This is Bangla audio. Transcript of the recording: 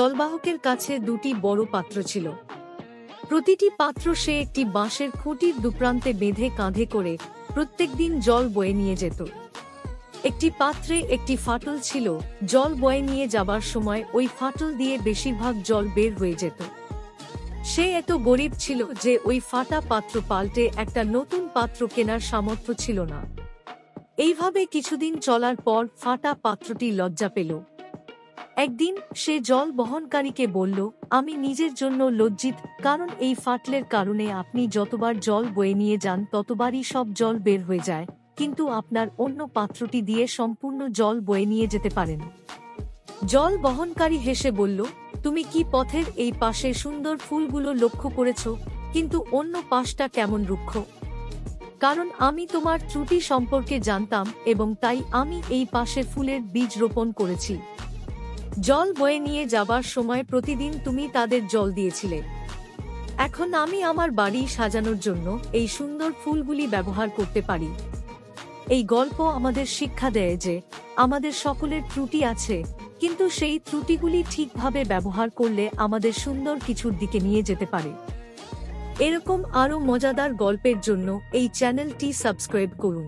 জলবাহকের কাছে দুটি বড় পাত্র ছিল। প্রতিটি পাত্র সে একটি বাঁশের খুঁটির দুপ্রান্তে বেঁধে কাঁধে করে প্রত্যেকদিন জল বয়ে নিয়ে যেত। একটি পাত্রে একটি ফাটল ছিল, জল বয়ে নিয়ে যাবার সময় ওই ফাটল দিয়ে বেশিরভাগ জল বের হয়ে যেত। সে এত গরিব ছিল যে ওই ফাটা পাত্র পাল্টে একটা নতুন পাত্র কেনার সামর্থ্য ছিল না। এইভাবে কিছুদিন চলার পর ফাটা পাত্রটি লজ্জা পেল। একদিন সে জল বহনকারীকে বলল, আমি নিজের জন্য লজ্জিত, কারণ এই ফাটলের কারণে আপনি যতবার জল বয়ে নিয়ে যান ততবারই সব জল বের হয়ে যায়, কিন্তু আপনার অন্য পাত্রটি দিয়ে সম্পূর্ণ জল বয়ে নিয়ে যেতে পারেন। জল বহনকারী হেসে বলল, তুমি কি পথের এই পাশে সুন্দর ফুলগুলো লক্ষ্য করেছ, কিন্তু অন্য পাশটা কেমন রুক্ষ? কারণ আমি তোমার ত্রুটি সম্পর্কে জানতাম এবং তাই আমি এই পাশে ফুলের বীজ রোপণ করেছি। জল বয়ে নিয়ে যাবার সময় প্রতিদিন তুমি তাদের জল দিয়েছিলে। এখন আমি আমার বাড়ি সাজানোর জন্য এই সুন্দর ফুলগুলি ব্যবহার করতে পারি। এই গল্প আমাদের শিক্ষা দেয় যে আমাদের সকলের ত্রুটি আছে, কিন্তু সেই ত্রুটিগুলি ঠিকভাবে ব্যবহার করলে আমাদের সুন্দর কিছুর দিকে নিয়ে যেতে পারে। এরকম আরও মজাদার গল্পের জন্য এই চ্যানেলটি সাবস্ক্রাইব করুন।